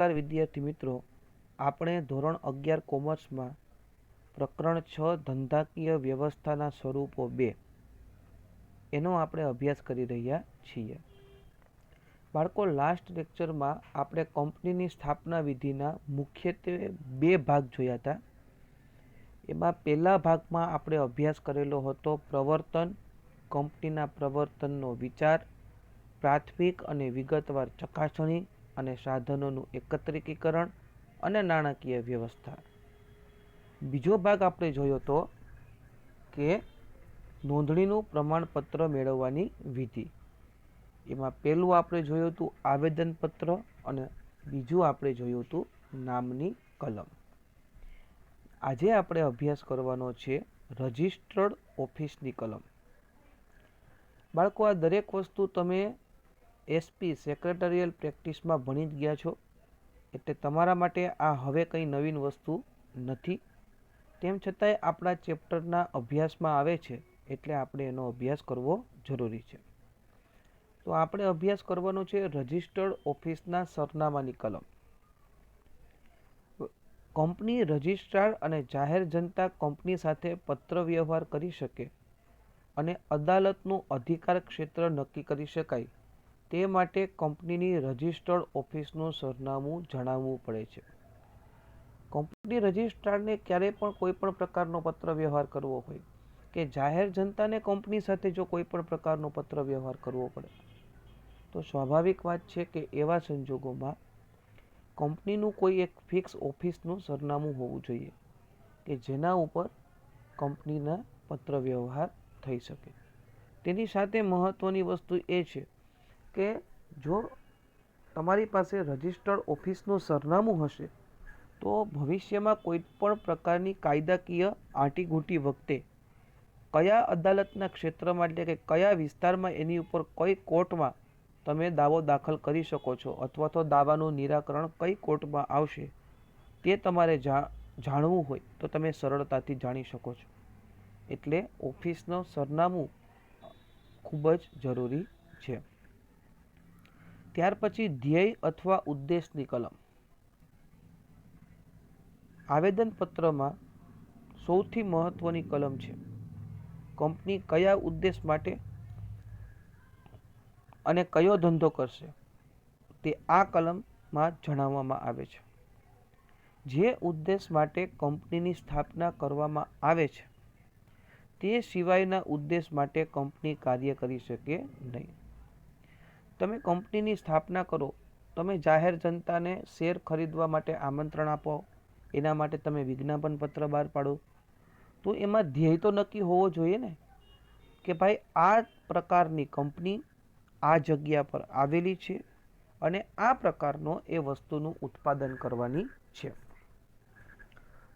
નમસ્કાર વિદ્યાર્થી મિત્રો, આપણે ધોરણ 11 કોમર્સમાં પ્રકરણ 6 ધંધાકીય વ્યવસ્થાના સ્વરૂપો 2 એનો આપણે અભ્યાસ કરી રહ્યા છીએ. બાળકો, લાસ્ટ લેક્ચરમાં આપણે કંપનીની સ્થાપના વિધિના મુખ્યત્વે 2 ભાગ જોયા હતા. એમાં પહેલા ભાગમાં આપણે અભ્યાસ કરેલો હતો પ્રવર્તન, કંપનીના પ્રવર્તનનો વિચાર, પ્રાથમિક અને વિગતવાર ચકાસણી અને સાધનોનું એકત્રીકરણ અને નાણાકીય વ્યવસ્થા. બીજો ભાગ આપણે જોયો હતો કે નોંધણીનું પ્રમાણપત્ર મેળવવાની વિધિ. એમાં પહેલું આપણે જોયું હતું આવેદનપત્ર અને બીજું આપણે જોયું હતું નામની કલમ. આજે આપણે અભ્યાસ કરવાનો છે રજિસ્ટર્ડ ઓફિસની કલમ. બાળકો, આ દરેક વસ્તુ તમે એસપી સેક્રેટરીયલ પ્રેક્ટિસમાં ભણી જ ગયા છો, એટલે તમારા માટે આ હવે કંઈ નવીન વસ્તુ નથી. તેમ છતાંય આપણા ચેપ્ટરના અભ્યાસમાં આવે છે, એટલે આપણે એનો અભ્યાસ કરવો જરૂરી છે. તો આપણે અભ્યાસ કરવાનો છે રજિસ્ટર્ડ ઓફિસના સરનામાની કલમ. કંપની રજિસ્ટ્રાર અને જાહેર જનતા કંપની સાથે પત્ર વ્યવહાર કરી શકે અને અદાલતનું અધિકાર ક્ષેત્ર નક્કી કરી શકાય તે માટે કંપનીની રજિસ્ટર્ડ ઓફિસનું સરનામું જણાવવું પડે છે. કંપની રજિસ્ટ્રારને ક્યારેય પણ કોઈ પણ પ્રકારનો પત્ર વ્યવહાર કરવો હોય કે જાહેર જનતાને કંપની સાથે જો કોઈ પણ પ્રકારનો પત્ર વ્યવહાર કરવો પડે, તો સ્વાભાવિક વાત છે કે એવા સંજોગોમાં કંપનીનું કોઈ એક ફિક્સ ઓફિસનું સરનામું હોવું જોઈએ કે જેના ઉપર કંપનીના પત્ર વ્યવહાર થઈ શકે. તેની સાથે મહત્વની વસ્તુ એ છે કે જો તમારી પાસે રજિસ્ટર્ડ ઓફિસનું સરનામું હશે તો ભવિષ્યમાં કોઈ પણ પ્રકારની કાયદાકીય આંટીઘૂંટી વખતે કયા અદાલતના ક્ષેત્રમાં એટલે કે કયા વિસ્તારમાં એની ઉપર કઈ કોર્ટમાં તમે દાવો દાખલ કરી શકો છો અથવા તો દાવાનું નિરાકરણ કઈ કોર્ટમાં આવશે તે તમારે જાણવું હોય તો તમે સરળતાથી જાણી શકો છો. એટલે ઓફિસનું સરનામું ખૂબ જ જરૂરી છે. ત્યાર પછી ધ્યેય અથવા ઉદ્દેશની કલમ. આવેદનપત્રમાં સૌથી મહત્વની કલમ છે. કંપની કયા ઉદ્દેશ માટે અને કયો ધંધો કરશે તે આ કલમમાં જણાવવામાં આવે છે. જે ઉદ્દેશ માટે કંપનીની સ્થાપના કરવામાં આવે છે તે સિવાયના ઉદ્દેશ માટે કંપની કાર્ય કરી શકે નહીં. તમે કંપનીની સ્થાપના કરો, તમે જાહેર જનતાને શેર ખરીદવા માટે આમંત્રણ આપો, એના માટે તમે વિજ્ઞાપન પત્ર બહાર પાડો, તો એમાં ધ્યેય તો નક્કી હોવો જોઈએ ને કે ભાઈ આ પ્રકારની કંપની આ જગ્યા પર આવેલી છે અને આ પ્રકારનો એ વસ્તુનું ઉત્પાદન કરવાની છે.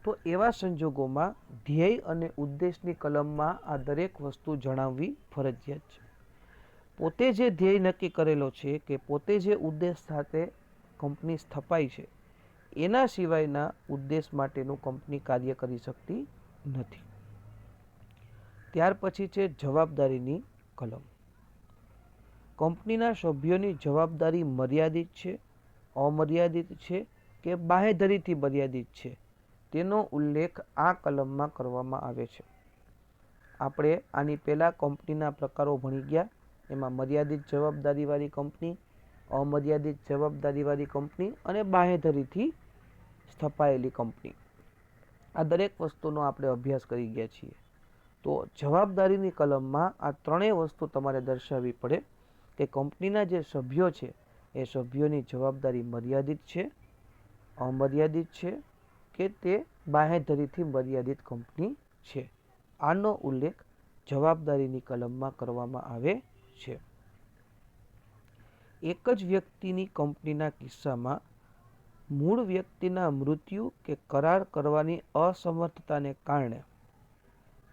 તો એવા સંજોગોમાં ધ્યેય અને ઉદ્દેશની કલમમાં આ દરેક વસ્તુ જણાવવી ફરજિયાત છે. પોતે જે ધ્યેય નક્કી કરેલો છે કે પોતે જે ઉદ્દેશ સાથે કંપની સ્થપાઈ છે એના સિવાયના ઉદ્દેશ માટેનું કંપની કાર્ય કરી શકતી નથી. ત્યાર પછી છે જવાબદારીની કલમ. કંપનીના સભ્યોની જવાબદારી મર્યાદિત છે, અમર્યાદિત છે કે બાંહેધરીથી મર્યાદિત છે તેનો ઉલ્લેખ આ કલમમાં કરવામાં આવે છે. આપણે આની પહેલાં કંપનીના પ્રકારો ભણી ગયા. એમાં મર્યાદિત જવાબદારીવાળી કંપની, અમર્યાદિત જવાબદારીવાળી કંપની અને બાંહેધરીથી સ્થપાયેલી કંપની, આ દરેક વસ્તુનો આપણે અભ્યાસ કરી ગયા છીએ. તો જવાબદારીની કલમમાં આ ત્રણેય વસ્તુ તમારે દર્શાવવી પડે કે કંપનીના જે સભ્યો છે એ સભ્યોની જવાબદારી મર્યાદિત છે, અમર્યાદિત છે કે તે બાંહેધરીથી મર્યાદિત કંપની છે. આનો ઉલ્લેખ જવાબદારીની કલમમાં કરવામાં આવે છે. એક જ વ્યક્તિની કંપનીના કિસ્સામાં મૂળ વ્યક્તિના મૃત્યુ કે કરાર કરવાની અસમર્થતાને કારણે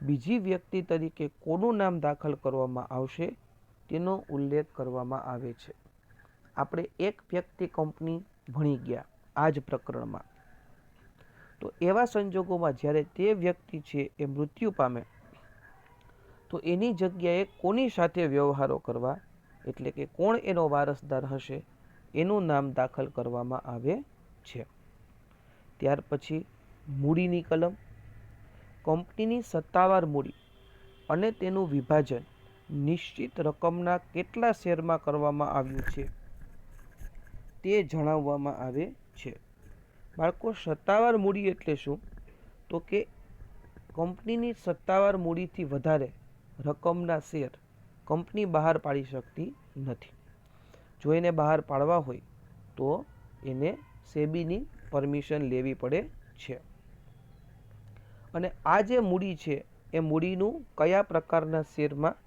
બીજી વ્યક્તિ તરીકે કોનું નામ દાખલ કરવામાં આવશે તેનો ઉલ્લેખ કરવામાં આવે છે. આપણે એક વ્યક્તિ કંપની ભણી ગયા આ જ પ્રકરણમાં. તો એવા સંજોગોમાં જ્યારે તે વ્યક્તિ છે એ મૃત્યુ પામે તો એની જગ્યાએ કોની સાથે વ્યવહારો કરવા એટલે કે કોણ એનો વારસદાર હશે એનું નામ દાખલ કરવામાં આવે છે. ત્યાર પછી મૂડીની કલમ. કંપનીની સત્તાવાર મૂડી અને તેનું વિભાજન નિશ્ચિત રકમના કેટલા શેરમાં કરવામાં આવ્યું છે તે જણાવવામાં આવે છે. બાળકો, સત્તાવાર મૂડી એટલે શું? તો કે કંપનીની સત્તાવાર મૂડીથી વધારે રકમના શેર કંપની બહાર પાડી શકતી નથી. જો એને બહાર પાડવા હોય તો એને સેબીની પરમિશન લેવી પડે છે. અને આ જે મૂડી છે એ મૂડીનું કયા પ્રકારના શેરમાં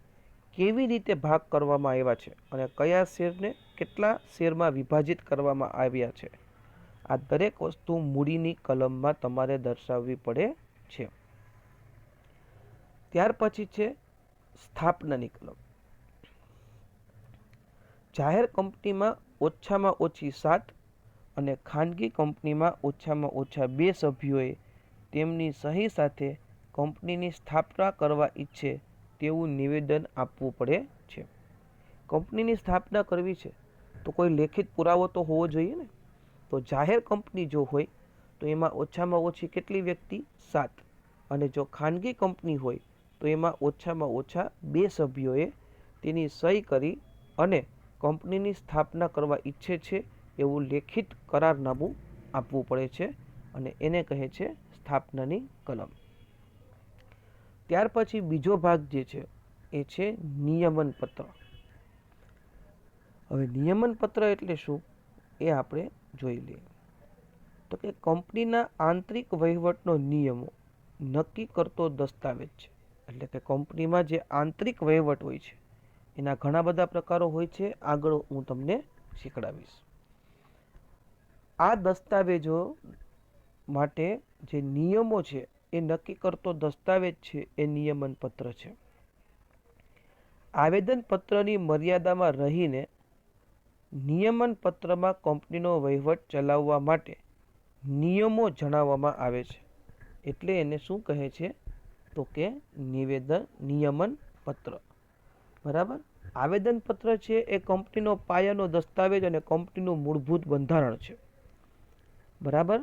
કેવી રીતે ભાગ કરવામાં આવ્યા છે અને કયા શેરને કેટલા શેરમાં વિભાજિત કરવામાં આવ્યા છે, આ દરેક વસ્તુ મૂડીની કલમમાં તમારે દર્શાવવી પડે છે. ત્યાર પછી છે સ્થાપનાની કલમ. જાહેર કંપનીમાં ઓછામાં ઓછી 7 અને ખાનગી કંપનીમાં ઓછામાં ઓછા 2 સભ્યોએ તેમની સહી સાથે કંપનીની સ્થાપના કરવા ઈચ્છે તેવું નિવેદન આપવું પડે છે. કંપનીની સ્થાપના કરવી છે તો કોઈ લેખિત પુરાવો તો હોવો જોઈએ ને. તો જાહેર કંપની જો હોય તો એમાં ઓછામાં ઓછી કેટલી વ્યક્તિ? 7. અને જો ખાનગી કંપની હોય તો એમાં ઓછામાં ઓછા 2 સભ્યોએ તેની સહી કરી અને કંપનીની સ્થાપના કરવા ઈચ્છે છે એવું લેખિત કરારનામું આપવું પડે છે અને એને કહે છે સ્થાપનાની કલમ. ત્યાર પછી બીજો ભાગ જે છે એ છે નિયમન પત્ર. હવે નિયમન પત્ર એટલે શું એ આપણે જોઈ લઈએ. તો કે કંપનીના આંતરિક વહીવટનો નિયમો નક્કી કરતો દસ્તાવેજ છે. એટલે કે કંપનીમાં જે આંતરિક વહીવટ હોય છે એના ઘણા બધા પ્રકારો હોય છે. આગળ હું તમને શીખડાવીશ. આ દસ્તાવેજો માટે જે નિયમો છે એ નક્કી કરતો દસ્તાવેજ છે એ નિયમન પત્ર છે. આવેદન પત્રની મર્યાદામાં રહીને નિયમન પત્રમાં કંપનીનો વહીવટ ચલાવવા માટે નિયમો જણાવવામાં આવે છે. એટલે એને શું કહે છે? તો કે નિયમન પત્ર. બરાબર. આવેદન પત્ર છે એ કંપનીનો પાયાનો દસ્તાવેજ અને કંપનીનું મૂળભૂત બંધારણ છે. બરાબર.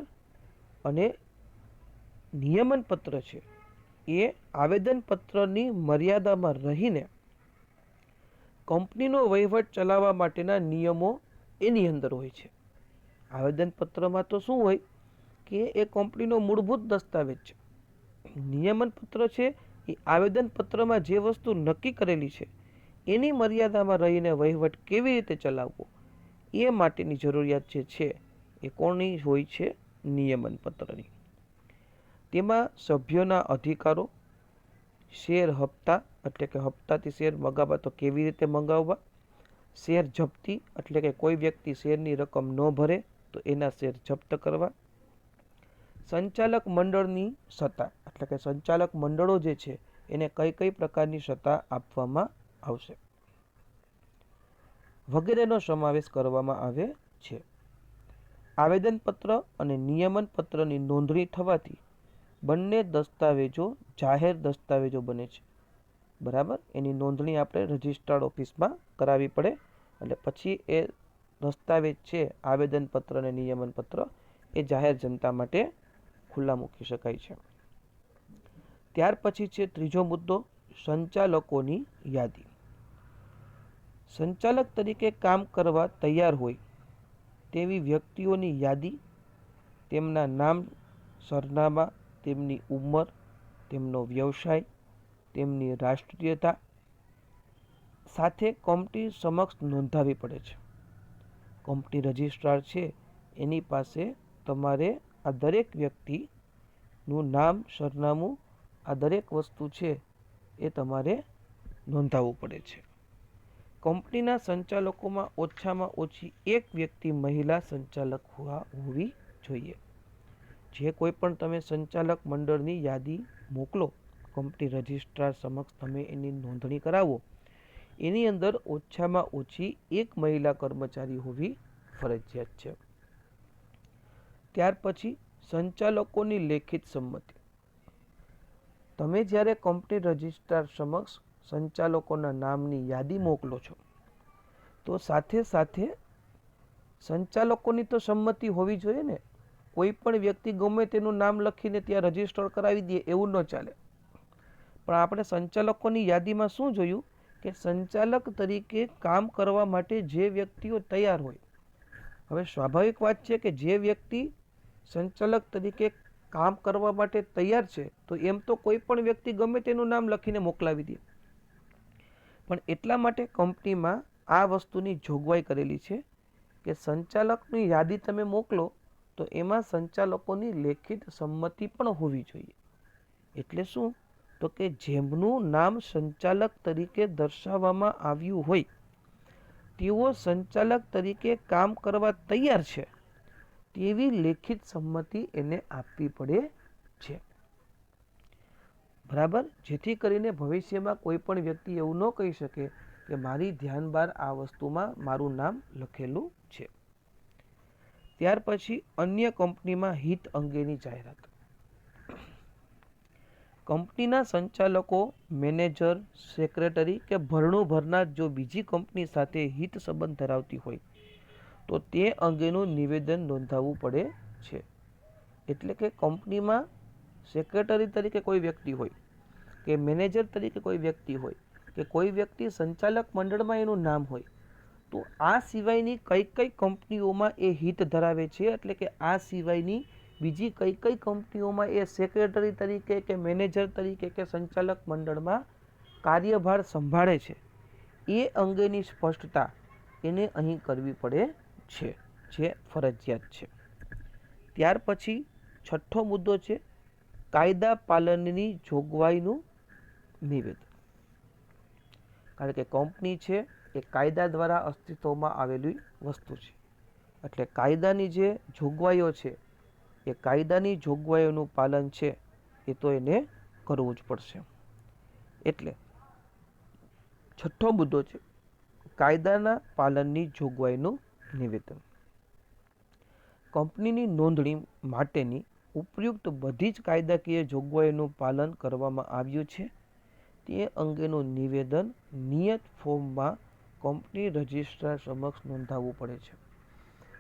અને નિયમન પત્ર છે એ આવેદન પત્રની મર્યાદામાં રહીને કંપનીનો વહીવટ ચલાવવા માટેના નિયમો એની અંદર હોય છે. આવેદન પત્રમાં તો શું હોય કે એ કંપનીનો મૂળભૂત દસ્તાવેજ છે. નિયમન પત્ર છે એ આવેદન પત્રમાં જે વસ્તુ નક્કી કરેલી છે એની મર્યાદામાં રહીને વહીવટ કેવી રીતે ચલાવવો એ માટેની જરૂરિયાત જે છે એ કોની હોય છે? નિયમન પત્રની. તેમાં સભ્યોના અધિકારો, શેર હપ્તા એટલે કે હપ્તાથી શેર મંગાવવા તો કેવી રીતે મંગાવવા, શેર જપ્તી એટલે કે કોઈ વ્યક્તિ શેરની રકમ ન ભરે તો એના શેર જપ્ત કરવા, સંચાલક મંડળની સત્તા એટલે કે સંચાલક મંડળો જે છે એને કઈ કઈ પ્રકારની સત્તા આપવામાં આવશે વગેરેનો સમાવેશ કરવામાં આવે છે. આવેદન પત્ર અને નિયમન પત્રની નોંધણી થવાથી બંને દસ્તાવેજો જાહેર દસ્તાવેજો બને છે. બરાબર. એની નોંધણી આપણે રજિસ્ટર્ડ ઓફિસમાં કરાવવી પડે એટલે પછી એ દસ્તાવેજ છે આવેદન પત્ર અને નિયમન પત્ર એ જાહેર જનતા માટે ખુલ્લા મૂકી શકાય છે. ત્યાર પછી છે ત્રીજો મુદ્દો, સંચાલકોની યાદી. સંચાલક તરીકે કામ કરવા તૈયાર હોય તેવી વ્યક્તિઓની યાદી, તેમના નામ, સરનામા, તેમની ઉંમર, તેમનો વ્યવસાય, તેમની રાષ્ટ્રીયતા સાથે કંપની સમક્ષ નોંધાવવી પડે છે. કંપની રજિસ્ટ્રાર છે એની પાસે તમારે આ દરેક વ્યક્તિનું નામ, સરનામું, આ દરેક વસ્તુ છે એ તમારે નોંધાવવું પડે છે. કંપનીના સંચાલકોમાં ઓછામાં ઓછી એક વ્યક્તિ મહિલા સંચાલક હોવી જોઈએ. જે કોઈ પણ તમે સંચાલક મંડળની યાદી મોકલો કંપની રજિસ્ટ્રાર સમક્ષ, તમે એની નોંધણી કરાવો, એની અંદર ઓછામાં ઓછી એક મહિલા કર્મચારી હોવી ફરજિયાત છે. ત્યાર પછી સંચાલકોની લેખિત સંમતિ. તમે જ્યારે કંપની રજિસ્ટ્રાર સમક્ષ સંચાલકોના નામની યાદી મોકલો છો તો સાથે સાથે સંચાલકોની તો સંમતિ હોવી જોઈએ ને. કોઈ પણ વ્યક્તિ ગમે તેનું નામ લખીને ત્યાં રજીસ્ટર કરાવી દે એવું ન ચાલે. પણ આપણે સંચાલકોની યાદીમાં શું જોયું કે સંચાલક તરીકે કામ કરવા માટે જે વ્યક્તિઓ તૈયાર હોય. હવે સ્વાભાવિક વાત છે કે જે વ્યક્તિ સંચાલક તરીકે કામ કરવા માટે તૈયાર છે તો એમ તો કોઈ પણ વ્યક્તિ ગમે તેનું નામ લખીને મોકલાવી દે. પણ એટલા માટે કંપનીમાં આ વસ્તુની જોગવાઈ કરેલી છે કે સંચાલકની યાદી તમે મોકલો તો એમાં સંચાલકોની લેખિત સંમતિ પણ હોવી જોઈએ. એટલે શું? તો કે જેમનું નામ સંચાલક તરીકે દર્શાવવામાં આવ્યું હોય તેઓ સંચાલક તરીકે કામ કરવા તૈયાર છે તેવી લેખિત સંમતિ એને આપવી પડે છે. બરાબર? જેથી કરીને ભવિષ્યમાં કોઈ પણ વ્યક્તિ એવું ન કહી શકે કે મારી ધ્યાન બહાર આ વસ્તુમાં મારું નામ લખેલું છે. ત્યાર પછી અન્ય કંપનીમાં હિત અંગેની જાહેરાત. કંપનીના સંચાલકો, મેનેજર, સેક્રેટરી કે ભરણું ભરનાર જો બીજી કંપની સાથે હિત સંબંધ ધરાવતી હોય તો તે અંગેનું નિવેદન નોંધાવવું પડે છે. એટલે કે કંપનીમાં સેક્રેટરી તરીકે કોઈ વ્યક્તિ હોય કે મેનેજર તરીકે કોઈ વ્યક્તિ હોય કે કોઈ વ્યક્તિ સંચાલક મંડળમાં એનું નામ હોય તો આ સિવાયની કઈ કઈ કંપનીઓમાં એ હિત ધરાવે છે, એટલે કે આ સિવાયની બીજી કઈ કઈ કંપનીઓમાં એ સેક્રેટરી તરીકે કે મેનેજર તરીકે કે સંચાલક મંડળમાં કાર્યભાર સંભાળે છે, એ અંગેની સ્પષ્ટતા એને અહીં કરવી પડે છે, જે ફરજિયાત છે. ત્યાર પછી છઠ્ઠો મુદ્દો છે કાયદા પાલનની જોગવાઈનું નિવેદન. કારણ કે કંપની છે એ કાયદા દ્વારા અસ્તિત્વમાં આવેલી વસ્તુ છે. એટલે કાયદાની જે જોગવાઈઓ છે એ કાયદાની જોગવાઈઓનું પાલન છે એ તો એને કરવું જ પડશે. એટલે છઠ્ઠો મુદ્દો છે કાયદાના પાલનની જોગવાઈનું નિવેદન. કંપનીની નોંધણી માટેની ઉપયુક્ત બધી જ કાયદાકીય જોગવાઈઓનું પાલન કરવામાં આવ્યું છે તે અંગેનું નિવેદન નિયત ફોર્મમાં કંપની રજિસ્ટ્રાર સમક્ષ નોંધાવવું પડે છે.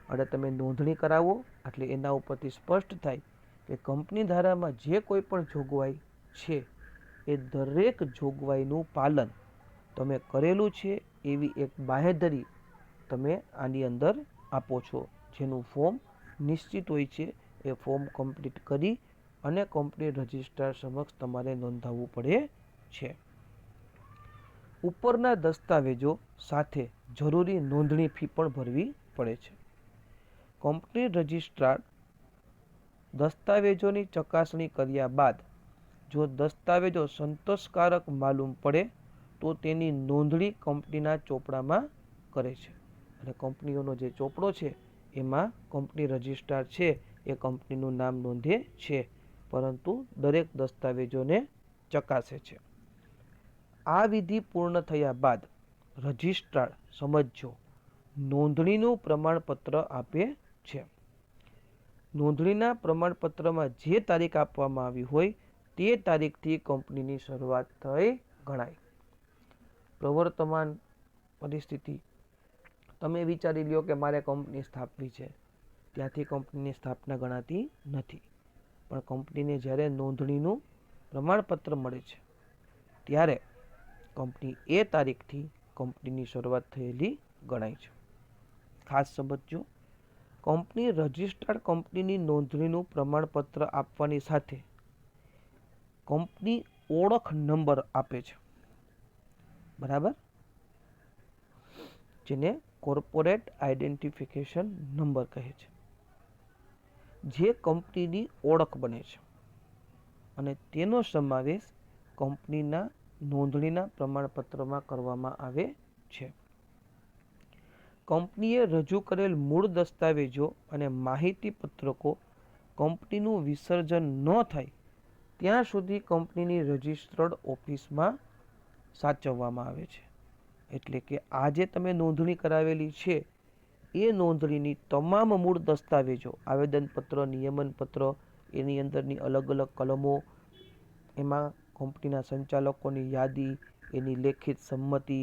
અને તમે નોંધણી કરાવો એટલે એના ઉપરથી સ્પષ્ટ થાય કે કંપની ધારામાં જે કોઈ પણ જોગવાઈ છે એ દરેક જોગવાઈનું પાલન તમે કરેલું છે એવી એક બાહેધરી તમે આની અંદર આપો છો, જેનું ફોર્મ નિશ્ચિત હોય છે. એ ફોર્મ કમ્પ્લીટ કરી અને કંપની રજિસ્ટ્રાર સમક્ષ તમારે નોંધાવવું પડે છે. ઉપરના દસ્તાવેજો સાથે જરૂરી નોંધણી ફી પણ ભરવી પડે છે. કંપની રજિસ્ટ્રાર દસ્તાવેજોની ચકાસણી કર્યા બાદ જો દસ્તાવેજો સંતોષકારક માલુમ પડે તો તેની નોંધણી કંપનીના ચોપડામાં કરે છે. અને કંપનીઓનો જે ચોપડો છે એમાં કંપની રજિસ્ટ્રાર છે એ કંપનીનું નામ નોંધે છે, પરંતુ દરેક દસ્તાવેજોને ચકાસે છે. આ વિધિ પૂર્ણ થયા બાદ રજિસ્ટ્રાર સમજો નોંધણીનું પ્રમાણપત્ર આપે છે. નોંધણીના પ્રમાણપત્રમાં જે તારીખ આપવામાં આવી હોય તે તારીખથી કંપનીની શરૂઆત થઈ ગણાય. પ્રવર્તમાન પરિસ્થિતિ તમે વિચારી લ્યો કે મારે કંપની સ્થાપવી છે, ત્યાંથી કંપનીની સ્થાપના ગણાતી નથી. પણ કંપનીને જ્યારે નોંધણીનું પ્રમાણપત્ર મળે છે ત્યારે કંપની એ તારીખથી કંપનીની શરૂઆત થયેલી ગણાય છે. ખાસ સમજો, કંપની રજિસ્ટર્ડ કંપનીની નોંધણીનું પ્રમાણપત્ર આપવાની સાથે કંપની ઓળખ નંબર આપે છે. બરાબર? જેને કોર્પોરેટ આઇડેન્ટિફિકેશન નંબર કહે છે, જે કંપનીની ઓળખ બને છે અને તેનો સમાવેશ કંપનીના નોંધણીના પ્રમાણપત્રમાં કરવામાં આવે છે. કંપનીએ રજૂ કરેલ મૂળ દસ્તાવેજો અને માહિતી પત્રકો કંપનીનું વિસર્જન ન થાય ત્યાં સુધી કંપનીની રજિસ્ટર્ડ ઓફિસમાં સાચવવામાં આવે છે. એટલે કે આ જે તમે નોંધણી કરાવેલી છે એ નોંધણીની તમામ મૂળ દસ્તાવેજો, આવેદનપત્ર, નિયમનપત્ર, એની અંદરની અલગ અલગ કલમો, એમાં કંપનીના સંચાલકોની યાદી, એની લેખિત સંમતિ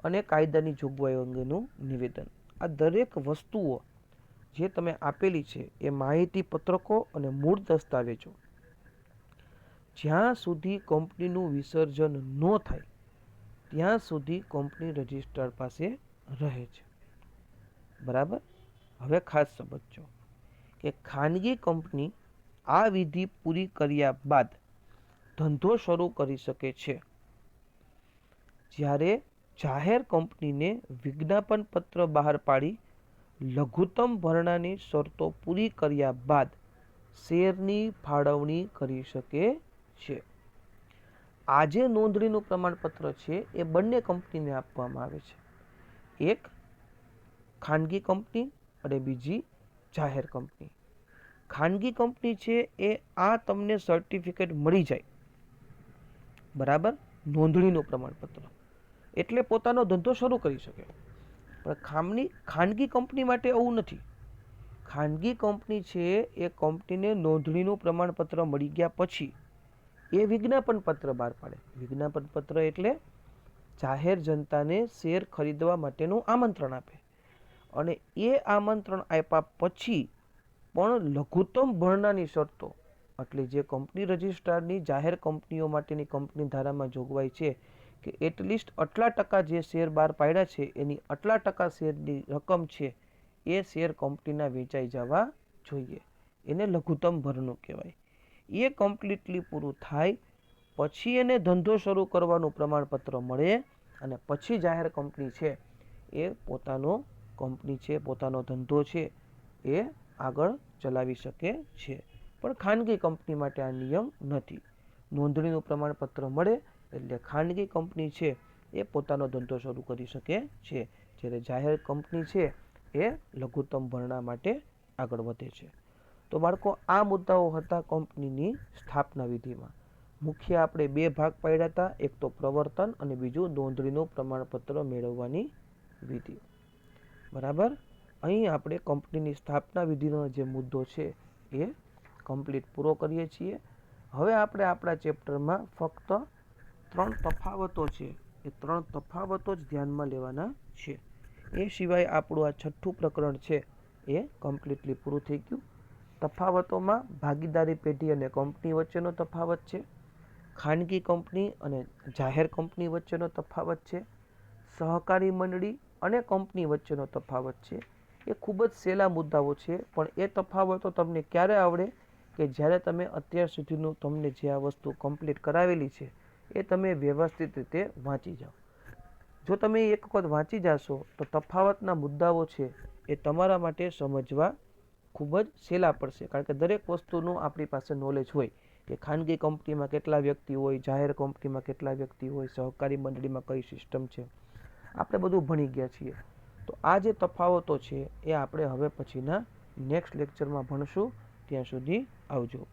અને કાયદાની જોગવાઈઓ અંગેનું નિવેદન, આ દરેક વસ્તુઓ જે તમે આપેલી છે એ માહિતી પત્રકો અને મૂળ દસ્તાવેજો જ્યાં સુધી કંપનીનું વિસર્જન ન થાય ત્યાં સુધી કંપની રજિસ્ટ્રાર પાસે રહે છે. બરાબર. હવે ખાસ સમજો કે ખાનગી કંપની આ વિધિ પૂરી કર્યા બાદ ધંધો શરૂ કરી શકે છે, જ્યારે જાહેર કંપનીને વિજ્ઞાપન પત્ર બહાર પાડી લઘુત્તમ ભરણાની શરતો પૂરી કર્યા બાદ શેરની ફાળવણી કરી શકે છે. આ જે નોંધણીનું પ્રમાણપત્ર છે એ બંને કંપનીને આપવામાં આવે છે, એક ખાનગી કંપની અને બીજી જાહેર કંપની. ખાનગી કંપની છે એ આ તમને સર્ટિફિકેટ મળી જાય, બરાબર, નોંધણીનું પ્રમાણપત્ર, એટલે પોતાનો ધંધો શરૂ કરી શકે. પણ ખાનગી કંપની માટે એવું નથી. ખાનગી કંપની છે એ કંપનીને નોંધણીનું પ્રમાણપત્ર મળી ગયા પછી એ વિજ્ઞાપન પત્ર બહાર પાડે. વિજ્ઞાપન પત્ર એટલે જાહેર જનતાને શેર ખરીદવા માટેનું આમંત્રણ આપે, અને એ આમંત્રણ આપ્યા પછી પણ લઘુત્તમ ભરણાની શરતો, એટલે જે કંપની રજિસ્ટ્રારની જાહેર કંપનીઓ માટેની કંપની ધારામાં જોગવાઈ છે કે એટલીસ્ટ આટલા ટકા જે શેર બહાર પાડ્યા છે એની આટલા ટકા શેરની રકમ છે એ શેર કંપનીના વેચાઈ જવા જોઈએ. એને લઘુત્તમ ભરણું કહેવાય. એ કમ્પ્લીટલી પૂરું થાય પછી એને ધંધો શરૂ કરવાનું પ્રમાણપત્ર મળે, અને પછી જાહેર કંપની છે એ પોતાનો કંપની છે, પોતાનો ધંધો છે એ આગળ ચલાવી શકે છે. પણ ખાનગી કંપની માટે આ નિયમ નથી. નોંધણીનું પ્રમાણપત્ર મળે એટલે ખાનગી કંપની છે એ પોતાનો ધંધો શરૂ કરી શકે છે, જ્યારે જાહેર કંપની છે એ લઘુત્તમ ભરણા માટે આગળ વધે છે. તો બાળકો, આ મુદ્દાઓ હતા કંપનીની સ્થાપના વિધિમાં. મુખ્ય આપણે બે ભાગ પાડ્યા હતા, એક તો પ્રવર્તન અને બીજું નોંધણીનું પ્રમાણપત્ર મેળવવાની વિધિ. બરાબર. અહીં આપણે કંપનીની સ્થાપના વિધિનો જે મુદ્દો છે એ કમ્પ્લીટ પૂરો કરીએ છીએ. હવે આપણે આપણા ચેપ્ટરમાં ફક્ત 3 તફાવતો છે એ 3 તફાવતો જ ધ્યાનમાં લેવાના છે. એ સિવાય આપણું આ 6થું પ્રકરણ છે એ કમ્પ્લીટલી પૂરું થઈ ગયું. તફાવતોમાં ભાગીદારી પેઢી અને કંપની વચ્ચેનો તફાવત છે, ખાનગી કંપની અને જાહેર કંપની વચ્ચેનો તફાવત છે, સહકારી મંડળી અને કંપની વચ્ચેનો તફાવત છે. એ ખૂબ જ સહેલા મુદ્દાઓ છે, પણ એ તફાવતો તમને ક્યારે આવડે કે જ્યારે તમે અત્યાર સુધીનું તમને જે આ વસ્તુ કમ્પ્લીટ કરાવેલી છે એ તમે વ્યવસ્થિત રીતે વાંચી જાઓ. જો તમે એક વખત વાંચી જશો તો તફાવતના મુદ્દાઓ છે એ તમારા માટે સમજવા ખૂબ જ સહેલા પડશે, કારણ કે દરેક વસ્તુનું આપણી પાસે નોલેજ હોય કે ખાનગી કંપનીમાં કેટલા વ્યક્તિ હોય, જાહેર કંપનીમાં કેટલા વ્યક્તિ હોય, સહકારી મંડળીમાં કઈ સિસ્ટમ છે, આપણે બધું ભણી ગયા છીએ. તો આ જે તફાવતો છે એ આપણે હવે પછીના નેક્સ્ટ લેક્ચરમાં ભણશું. ત્યાં સુધી આવજો.